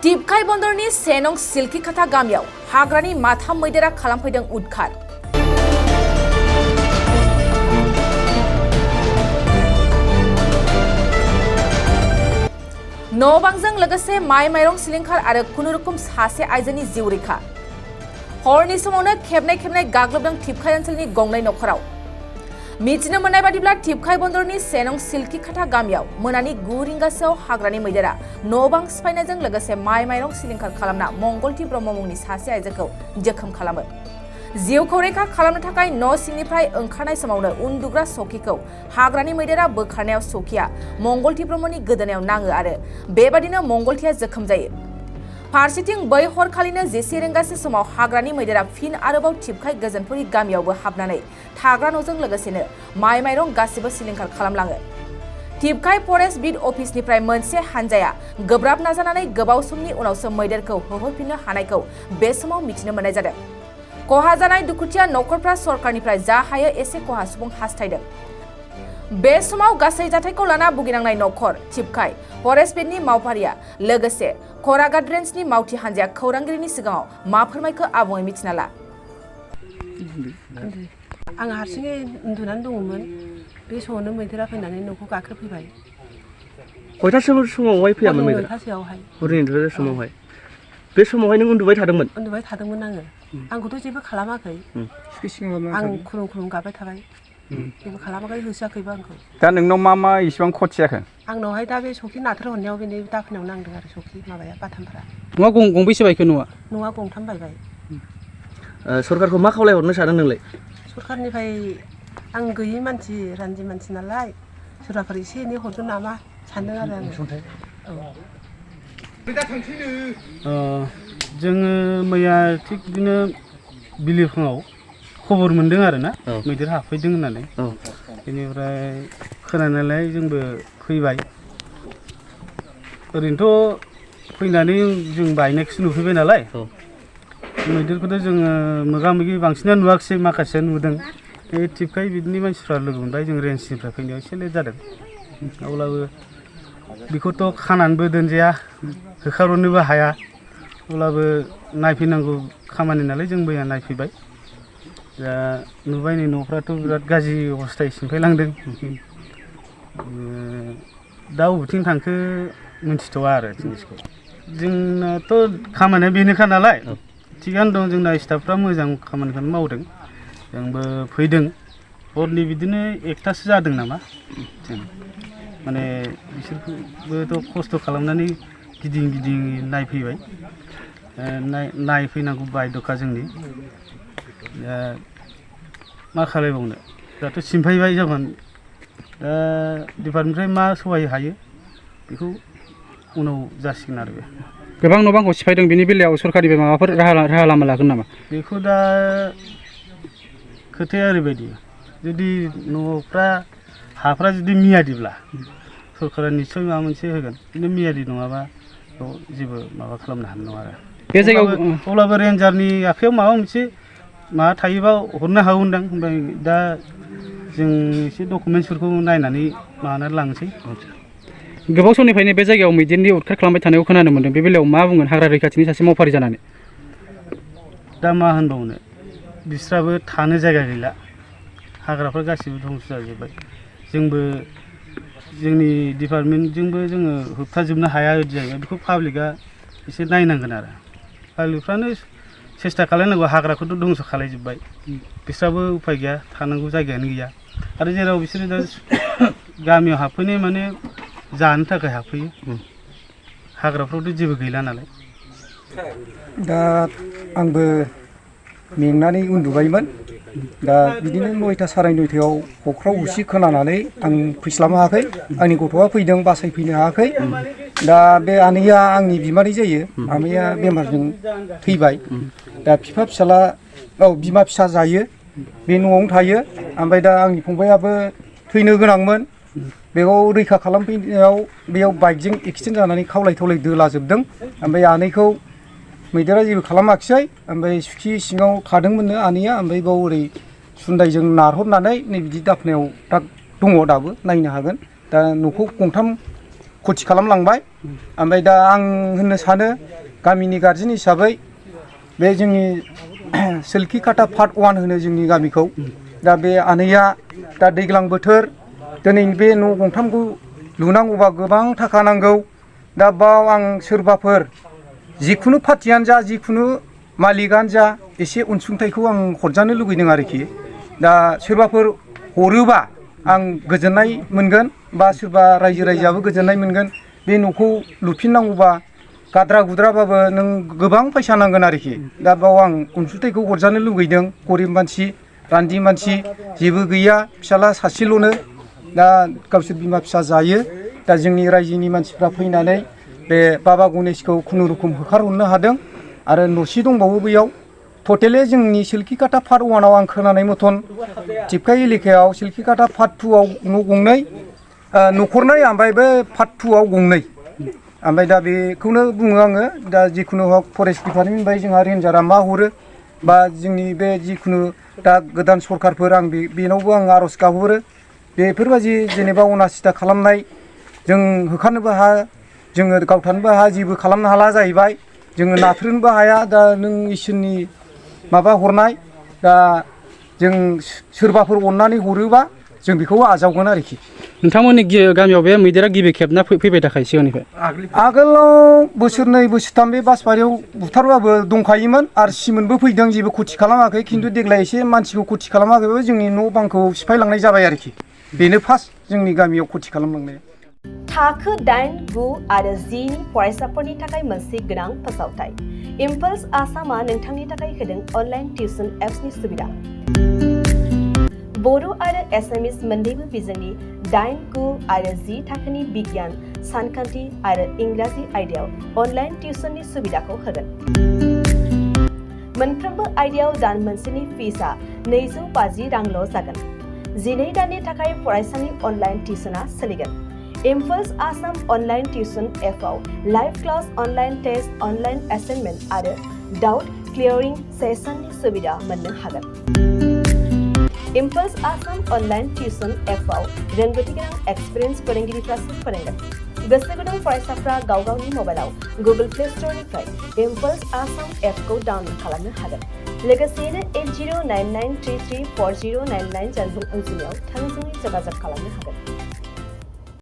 टिपकाय बन्दरनि 1 नं सिल्किखाथा गामियाव हाग्रानि माथाम मैदेरा खालामफैदों उदखार। न'बांजों लोगोसे माइ माइरं सिलिंखार आरो खुनुरुखुम सासे आइजोनि जिउ रैखा। हरनि समावनो खेबनै गाग्लोबदों टिपकाय ओनसोलनि गंनै नखराव। मिथिनो मोननाय बादिब्ला टिपकाय बन्दरनि 1 नं सिल्किखाथा गामियाव मोनानि 9 रिंगासोआव हाग्रानि मैदेरा न'बां सिफायनायजों लोगोसे माइ माइरं सिलिंखार खालामना मंगलती ब्रह्म मुंनि सासे आइजोखौ जोखोम खालामो। जिउखौ रैखा खालामनो थाखाय न' सिंनिफ्राय ओंखारनाय समावनो उन्दुग्रा सखिखौ हाग्रानि मैदेरा बोखारनायाव सखिया मंगलती ब्रह्मनि गोदोनायाव नाङो आरो बेबादिनो मंगलतीया जोखोम जायो। फारसेथिं बै हरखालिनो 11 रिंगासो समाव हाग्रानि मैदेरा फिन आरोबाव टिपकाय गोजोनपुरि गामियावबो हाबनानै थाग्रा न'जों लोगोसेनो माइ माइरं गासिबो सिलिंखार खालामलाङो। टिपकाय फरेस्ट बिट अफिसनिफ्राय मोनसे हानजाया गोब्राब नाजानानै गोबाव समनि उनावसो मैदेरखौ होहरफिननो हानायखौ बे समाव मिथिनो मोननाय जादों। खहा जानाय दुखुथिया नखरफ्रा सरकारनिफ्राय जा हायो एसे खहा सुफुं हास्थायदों। बे समाव गासै जाथायखौ लाना भुगिनांनाय नखर टिपकाय फरेस्ट बिटनि मावफारिया लोगोसे खरागाट रेन्जनि मावथि हानजाया खौरांगिरिनि सिगाङाव मा फोरमायखो आबुङै मिथिना ला। आं हारसिङै उन्दुनानै दङमोन। बे समावनो मैदेरा फैनानै न'खौ गाख्रेबफैबाय। खयथासो समावहाय फैयामोन मैदेरा? नयथासोआवहाय। हरनि 9 समावहाय। बे समावहाय नों उन्दुबाय थादोंमोन? उन्दुबाय थादोंमोन आङो। आंखौथ' जेबो खालामाखै। आं खुलुम गाबबाय थाबाय। जेबो खालामाखै, होसोआखैबो आंखौ। दा नोंनाव मा इसेबां खथि जाखो? आंनावहाय दा बे सखि नाथ्रोद हरनायाव बेनि दाफोनाव नांदों आरो सखि माबाया बाथामफ्रा। न'आ गंबैसे बायखो न'आ? न'आ गंथाम बायबाय। सरकारखौ मा खावलायहरनो सानदों नोंलाय? सरकारनिफ्राय आं गैयै मानसि, रानजि मानसि नालाय सोरबाफोर एसे एनै हरगोन नामा सानदों आरो आङो। जोङो मैया थिग बिदिनो बिलिफाङाव खबर मोनदों आरो ना मैदेर हाबफैदों होननानै। बेनिफ्राय खोनानायलाय जोंबो फैबाय। ओरैनोथ' फैनानै जों बायनायखौसो नुफैबाय नालाय मैदेरखौथ' जोङो मोगा मोगि बांसिनानो नुवाखिसै, माखासेया नुदों। बे टिपकाय बिदिनि मानसिफ्रा लोगो मोनबाय। जों रेन्जनिफ्राय फैनायाव एसे लेट जादों। अब्लाबो बेखौथ' खानानैबो दोनजाया, होखारहरनोबो हाया। अब्लाबो नायफैनांगौ खामानि नालाय जों मैया नायफैबाय। दा नुबाय नै न'फ्राथ' बिराद गाज्रि अबस्थायै सिमफायलांदों। दा बबेथिं थांखो मिन्थिथ'आ आरो जिनिसखौ। जोंनाथ' खामानिया बेनोखा नालाय थिगानो दं, जोंना स्टाफफ्रा मोजां खामानिखौनो मावदों। जोंबो फैदों। हरनि बिदिनो 1थासो जादों नामा। जों माने बिसोरखौबोथ' खस्थ' खालामनानै गिदिं नायफैबाय। नायफैनांगौ बायद'खा जोंनि। दा मा खालायबावनो, दाथ' सिमफायबाय जागोन। दा डिपार्टमेन्टनिफ्राय मा सहाय हायो बेखौ उनाव जासिगोन आरो। बे गोबां न' बांखौ सिफायदों, बेनि बेलायाव सरकारनिफ्राय माबाफोर राहा लामा लागोन नामा? बेखौ दा खोथाया ओरैबायदि, जुदि हाफ्रा जुदि मियादिब्ला सरकारा निस्सय माबा मोनसे होगोन। खिन्थु मियादि नङाबा जेबो माबा खालामनो हानाय नङा आरो। बे जायगायाव अब्लाबो रेन्जारनि आखायाव माबा मोनसे थायोबा हरनो हागौदां। ओमफ्राय दा जों एसे डकुमेन्टसफोरखौ नायनानै माबानानै लांसै। गोबाव समनिफ्रायनो बे जायगायाव मैदेरनि उदखार खालामबाय थानायखौ खोनानो मोन्दों। बे बेलायाव मा बुंगोन हाग्रा रैखाथिनि सासे मावफारि जानानै? दा मा होनबावनो, बिस्राबो थानो जायगा गैला। हाग्राफ्रा गासिबो धंस जाजोब्बाय। जोंबो जोंनि डिपार्टमेन्टजोंबो जोङो होबथाजोबनो हाया जाहैबाय। बेखौ पाब्लिकआ एसे नायनांगोन आरो। पाब्लिकफ्रानो सेस्था खालायनांगौ। हाग्राखौथ' धंस खालायजोब्बाय। बिस्राबो उफाय गैया, थानांगौ जायगायानो गैया। आरो जेराव बिसोरो दा गामियाव हाबफैनाय माने जानो थाखाय हाबफैयो। हाग्राफ्रावथ' जेबो गैला नालाय। दा आंबो मेंनानै उन्दुबायमोन। दा बिदिनो 9ता साराय 9तायाव हख्राव हुसि खोनानानै आं फैस्लाबनो हायाखै। आंनि गथ'आ फैदों, बासायफैनो हायाखै। दा बे आनैया आंनि बिमादै जायो। आनैया बेमारजों थैबाय। दा बिफा फिसाला बिमा फिसा जायो, बे न'आवनो थायो। ओमफ्राय दा आंनि फंबायाबो थैनो गोनांमोन। बेखौ रैखा खालामफैनायाव बेयाव बाइकजों एक्सिडेन्ट जानानै खावलाय दोलाजोबदों। ओमफ्राय आनैखौ मैदेरा जेबो खालामाखिसै। ओमफ्राय सुखि सिङाव थादोंमोननो आनैया। ओमफ्राय बाव ओरै सुन्दायजों नारहरनानै नै बिदि दाफनायाव दा दङ, दाबो नायनो हागोन। दा न'खौ गंथाम खथि खालामलांबाय ओमफ्राय दा आं होननो सानो गामिनि गारजेन हिसाबै बे जोंनि सोलखिखाटा पार्ट 1 होनो जोंनि गामिखौ दा बे आनैया दा दैज्लां बोथोर दिनै बे न' गंथामखौ लुनांगौबा गोबां थाखा नांगौ दा बाव आं सोरबाफोर जिखुनु पार्टियानो जा जिखुनु मालिकानो जा एसे अनसुंथाइखौ आं हरजानो लुगैदों आरोखि दा सोरबाफोर हरोबा आं गोजोननाय मोनगोन बा सोरबा रायजो राजायाबो गोजोननाय मोनगोन बे न'खौ लुफिननांगौबा गाद्रा गुद्राबाबो नों गोबां फैसा नांगोन आरोखि दा बाव आं अनसुंथाइखौ हरजानो लुगैदों गरिब मानसि रान्दि मानसि जेबो गैया फिसाला सासेल'नो दा गावसोर बिमा फिसा जायो दा जोंनि रायजोनि मानसिफ्रा फैनानै बे बाबा गणेशखौ खुनुरुखुम होखारहरनो हादों आरो न'से दंबावो बैयाव टटेलि जोंनि सिलखिखाटा पार्ट 1 आव आं खोनानाय मथन टिपकाइ एलेकायाव सिलखिखाटा पार्ट 2 आव न' गंनै न'खरनै ओमफ्राय बे पार्ट 2 आव गंनै ओमफ्राय दा बेखौनो बुङो आङो दा जिखुनु हक फरेस्ट डिपार्टमेन्टनिफ्राय जोंहा रेन्जारा मा हरो बा जोंनि बे जिखुनु दा गोदान सरखारफोर आं बेनावबो आं आर'ज गाबहरो बेफोरबायदि जेनेबा अनासिथा खालामनाय जों होखारनोबो हाया जोङो गावथारनोबो हाया जेबो खालामनो हाला जाहैबाय जोङो नाथ्रोदनोबो हाया दा नों इसोरनि माबा हरनाय दा जों सोरबाफोर अननानै हरोबा जों बेखौ आजावगोन आरोखि नोंथांमोननि गामियाव बे मैदेरा गिबि खेबना फैबाय थाखायो सिगांनिफ्राय आगोलाव बोसोरनै बोसोरथाम बे बासबारियाव बुथारबाबो दंखायोमोन आरो सिमोनबो फैदों जेबो खथि खालामाखै खिन्थु देग्लाय एसे मानसिखौ खथि खालामाखैबो जोंनि न' बांखौ सिफायलांनाय जाबाय आरोखि बेनो फार्स्ट जोंनि गामियाव खथि खालामलांनाया थाखो 8, 9 आरो 10 फरायसाफोरनि थाखाय मोनसे गोनां फोसावथाय इम्पल्स आसामा नोंथांनि थाखाय होदों अनलाइन टिउसन एप्सनि सुबिदा बर' आरो एसामिस मोन्नैबो बिजोंनि 8, 9 आरो 10 थाखोनि बिगियान सानखान्थि आरो इंराजि आयदायाव अनलाइन टिउसननि सुबिदाखौ होगोन मोनफ्रोमबो आयदायाव दान मोनसेनि फिसआ 250 रांल' जागोन 12 दाननि थाखाय फरायसानि अनलाइन टिउसना सोलिगोन इम्पल्स आसाम अनलाइन टिउसन एपआव live class online test online assignment आरो डाउट क्लियरिं सेसननि सुबिदा मोननो हागोन इम्पल्स आसाम अनलाइन टिउसन एपआव रोंगौथि गोनां एक्सपिरियेन्स फोरोंगिरिफ्रासो फोरोंगोन गोसो गुदुं फरायसाफ्रा गाव गावनि मबाइलाव गुगल प्ले स्ट'रनिफ्राय इम्पल्स आसाम एपखौ डाउनल'ड खालामनो हागोन लोगोसेयैनो 8099334099 जानबुं अनजिमायाव थोंजोङै जगाजग खालामनो हागोन